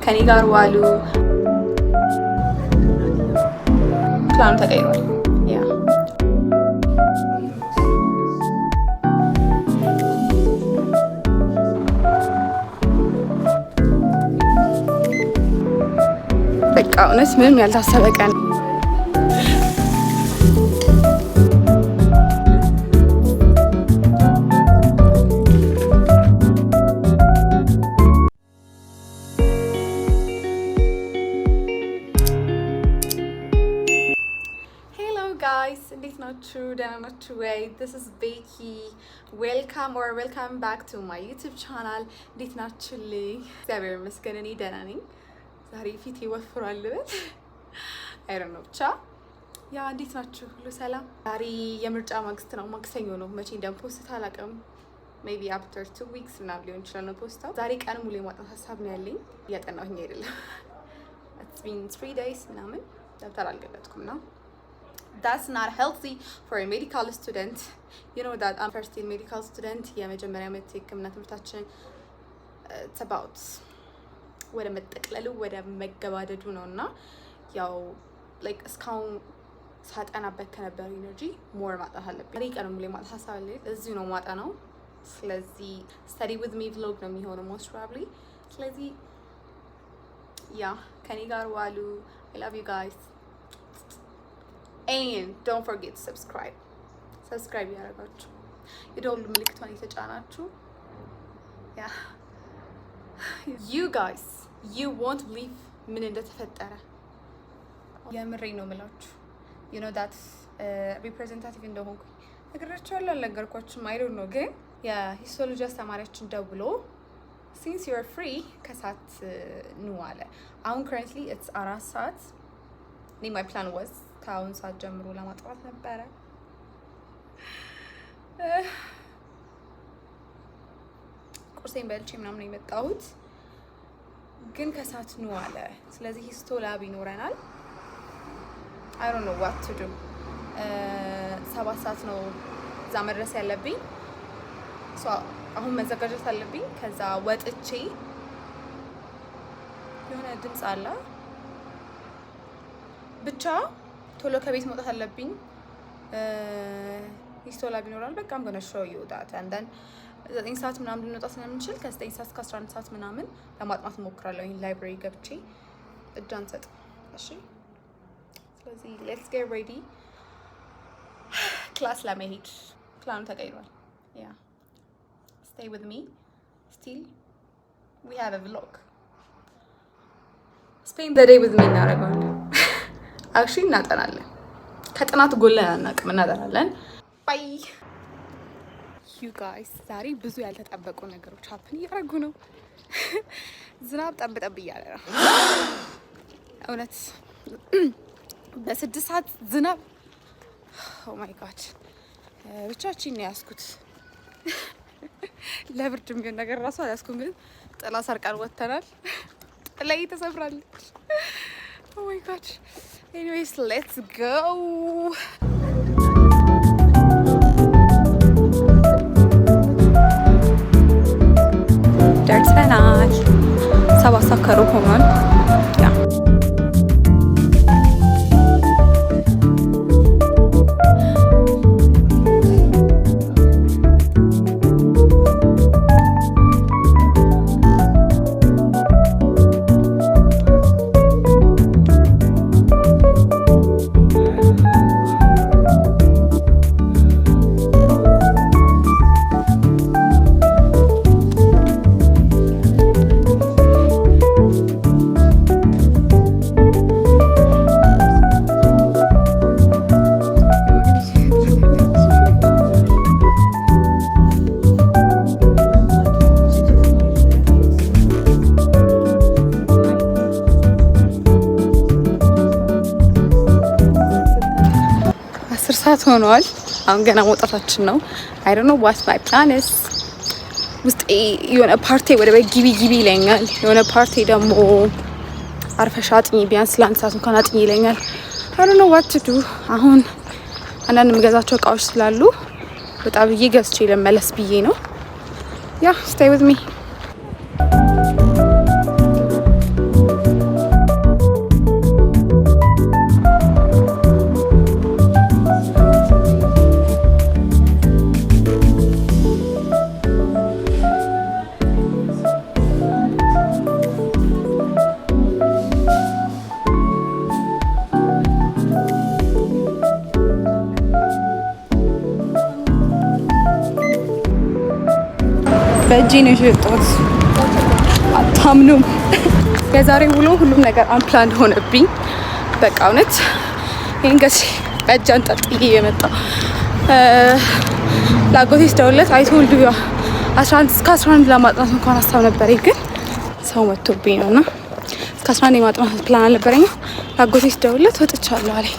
ከኔ ጋር ዋሉ። ፕላኑ ተቀይሯል። በቃ እውነት ምንም ያልታሰበ ቀን guys, እንዴት ናችሁ? ደህና ናችሁ ወይ? This is Becky. Welcome back to my YouTube channel. እንዴት ናችሁልኝ? እግዚአብሔር ይመስገን እኔ ደህና ነኝ። ዛሬ ፊት ይወፍራል ልበል I don't know ብቻ ያ እንዴት ናችሁ? ሁሉ ሰላም? ዛሬ የምርጫ ማግስት ነው፣ ማክሰኞ ነው። መቼ እንደምፖስት አላውቅም። maybe after 2 weeks ምናምን ሊሆን ይችላል ነው ፖስታው። ዛሬ ቀን ሙሉ የማጥናት ሀሳብ ነው ያለኝ። እያጠናሁኝ አይደለም። It's been 3 days ምናምን ደብተር አልገለጥኩም ነው That's not healthy for a medical student. You know that I'm first year medical student. የመጀመሪያ ዓመት የሕክምና ትምህርታችን it's about ወደ መጠቅለሉ ወደ መገባደዱ ነውና ያው like እስካሁን ሳጠናበት ከነበረ ኢነርጂ ሞር ማጣት አለብኝ። ዛሬ ቀን ሙሉ ማጣት ሀሳብ አለኝ። እዚሁ ነው ማጠናው። ስለዚህ study with me vlog ነው የሚሆነው most probably። ስለዚህ ያ ከኔ ጋር ዋሉ። I love you guys. And don't forget to subscribe ያደርጋችሁ የደወል ምልክቷን የተጫናችሁ yeah you guys you won't believe ምን እንደተፈጠረ የምሬ ነው የምላችሁ you know that representative እንደሆንኩ ነግራችኋለሁ አልነገርኳችሁም I don't know ግን የሂስቶሎጂ አስተማሪያችን ደውሎ since you are free ከሰዓት ኑ አለ አሁን currently it's 4 ሰዓት my plan was ከአሁን ሰዓት ጀምሮ ለማጥራት ነበረ ቁርሴን በልቼ ምናምን የመጣሁት ግን ከሰዓት ነው አለ ስለዚህ ሂስቶ ላብ ይኖረናል I don't know what to do 7 ሰዓት ነው እዛ መድረስ ያለብኝ አሁን መዘጋጀት አለብኝ ከዛ ወጥቼ የሆነ ድምፅ አለ ብቻ ቶሎ ከቤት መውጣት አለብኝ ሂስቶላ ቢኖራል በቃ I'm gonna show you that and then 9 ሰዓት ምናምን ልንወጣ ስለምንችል ከ9 ሰዓት እስከ 11 ሰዓት ምናምን ለማጥናት እሞክራለሁ ላይብራሪ ገብቼ እጃን ሰጥ እሺ ስለዚህ let's get ready ክላስ ለመሄድ ፕላኑ ተቀይሯል yeah stay with me still we have a vlog spend the day with me እናደርጋለን actually እናጠናለን ከጥናት ጎለን አናውቅም እናጠናለን ባይ you guys ዛሬ ብዙ ያልተጠበቁ ነገሮች happen እያደረጉ ነው ዝናብ ጠብጠብ እያለ ነው እውነት በ6 ሰዓት ዝናብ oh my god ብቻችን ነው ያስኩት ለብርድ የሚሆን ነገር ራሱ አላስኩም ግን ጥላ ሰርቃን ወተናል ጥላይ ተሰብራለች oh my god anyways let's go ደርሰናል 7 ሰዓት ከሩብ ሆኗል ሰዓት ሆኗል አሁን ገና መውጣታችን ነው I don't know what my plan is ውስጥ የሆነ ፓርቲ ወደ ግቢ ይለኛል የሆነ ፓርቲ ደግሞ አርፈሽ አጥኚ ቢያንስ ለአንድ ሰዓት እንኳን አጥኚ ይለኛል I don't know what to do አሁን አንዳንድ የምገዛቸው እቃዎች ስላሉ በጣም ብዬ ገዝቼ ለመለስ ብዬ ነው yeah stay with me በእጄ ነው የሸጠሁት። አታምኑም። የዛሬ ውሎ ሁሉም ነገር አንፕላንድ ሆነብኝ። በቃ እውነት ይሄን ገስ በእጅ አንጠልጥዬ የመጣ ላጎቴ ስደውልለት አይቶልዱ 11 እስከ 11 ለማጥናት እንኳን ሀሳብ ነበረኝ፣ ግን ሰው መጥቶብኝ ነውና እስከ 11 የማጥናት ፕላን አልነበረኝ። ላጎቴ ስደውልለት ወጥቻለሁ አለኝ።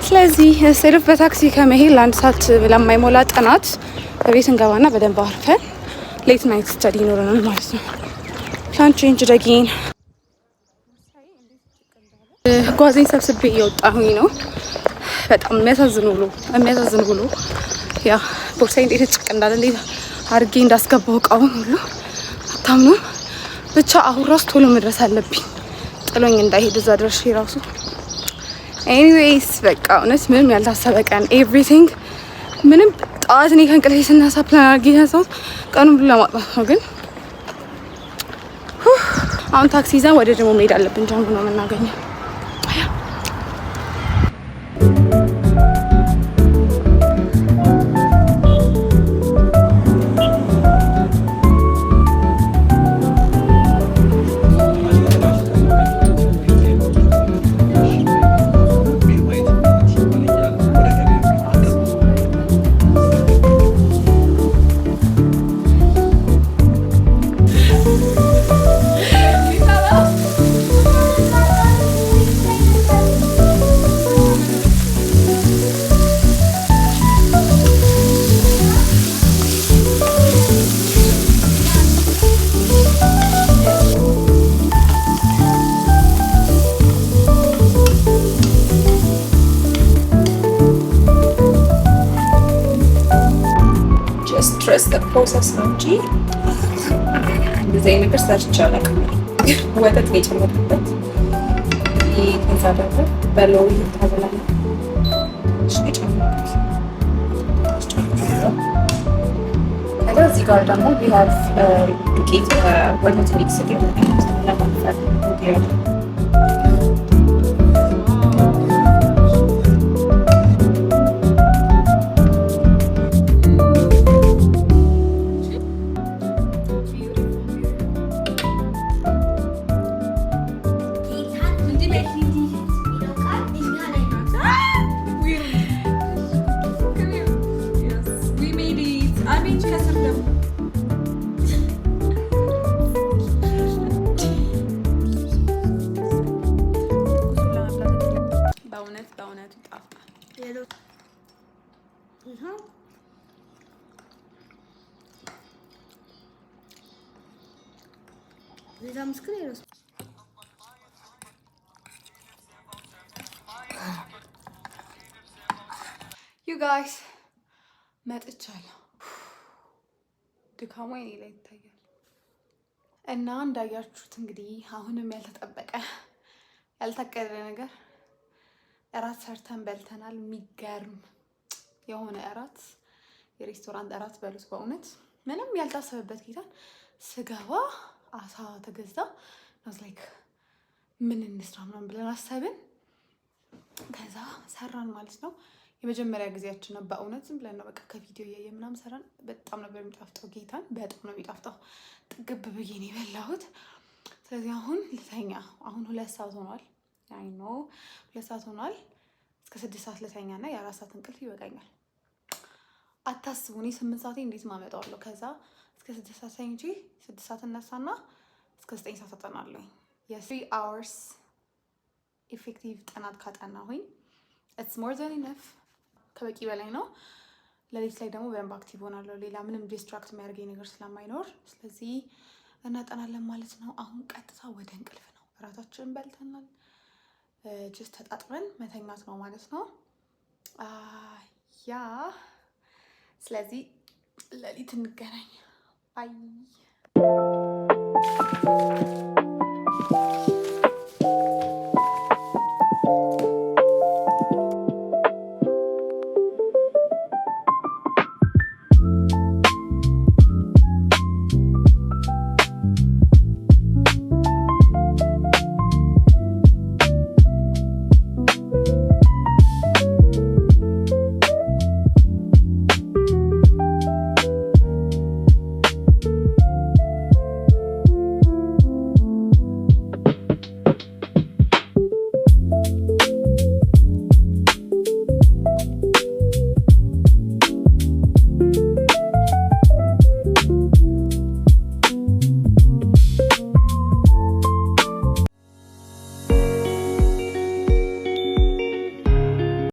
ስለዚህ ስርፍ በታክሲ ከመሄድ ለአንድ ሰዓት ለማይሞላ ጥናት በቤት እንገባና በደንብ አርፈን ሌት ናይት ስተዲ ይኖረናል ማለት ነው። ፕላን ቼንጅ ደጊን ጓዜን ሰብስቤ እየወጣሁኝ ነው። በጣም የሚያሳዝን ውሎ ያ ቦርሳዬ እንዴት ጭቅ እንዳለ እንዴት አድርጌ እንዳስገባው እቃውን ሁሉ አታምኑም። ብቻ አሁን ራሱ ቶሎ መድረስ አለብኝ ጥሎኝ እንዳይሄድ እዛ ድረሽ ራሱ። ኤኒዌይስ በቃ እውነት ምንም ያልታሰበ ቀን ኤቭሪቲንግ ምንም ጠዋት እኔ ከእንቅልፌ ስነሳ ፕላን አድርጌ የተነሳሁት ቀኑን ብሎ ለማጥናት ነው። ግን አሁን ታክሲ ይዘን ወደ ደግሞ መሄድ አለብን። ጃምቡ ነው የምናገኘው። ፕሮሰስ ነው እንጂ እንደዚህ ነገር ሰርቼ አላውቅም። ወተት ነው የጨመርኩበት። ከዛ ደግሞ በሎው ይታበላል። ከዛ እዚህ ጋር ደግሞ ቢሃፍ ዱቄት ወተት ሚክስ ለማፍላት ዩ ጋይስ መጥቻለሁ። ድካሙ እኔ ላይ ይታያል እና እንዳያችሁት እንግዲህ አሁንም ያልተጠበቀ ያልታቀደ ነገር እራት ሰርተን በልተናል። የሚገርም የሆነ እራት፣ የሬስቶራንት እራት በሉት። በእውነት ምንም ያልታሰበበት ጌታን ስገባ አሳ ተገዝታ ላይክ ምን እንስራ ምናምን ብለን አሰብን። ከዛ ሰራን ማለት ነው። የመጀመሪያ ጊዜያችን ነው በእውነት። ዝም ብለን ነው በቃ ከቪዲዮ እያየ ምናምን ሰራን። በጣም ነበር የሚጣፍጠው። ጌታን በጣም ነው የሚጣፍጠው። ጥግብ ብዬ ነው የበላሁት። ስለዚህ አሁን ልተኛ። አሁን 2 ሰዓት ሆኗል። አይ ኖ 2 ሰዓት ሆኗል። እስከ 6 ሰዓት ልተኛ እና የ4 ሰዓት እንቅልፍ ይበቃኛል። አታስቡ። እኔ 8 ሰዓት እንዴት ማመጣዋለሁ? ከዛ እስከ 6 ሰዓት ተኝቼ 6 ሰዓት እነሳና እስከ 9 ሰዓት አጠናለሁ። የ3 hours ኢፌክቲቭ ጥናት ካጠናሁኝ ኢትስ ሞር ዘን ኢነፍ፣ ከበቂ በላይ ነው። ለሊት ላይ ደግሞ በደንብ አክቲቭ ሆናለሁ፣ ሌላ ምንም ዲስትራክት የሚያደርገኝ ነገር ስለማይኖር። ስለዚህ እናጠናለን ማለት ነው። አሁን ቀጥታ ወደ እንቅልፍ ነው። እራታችንን በልተናል። ጅስት ተጣጥበን መተኛት ነው ማለት ነው። ያ ስለዚህ ለሊት እንገናኝ። አይ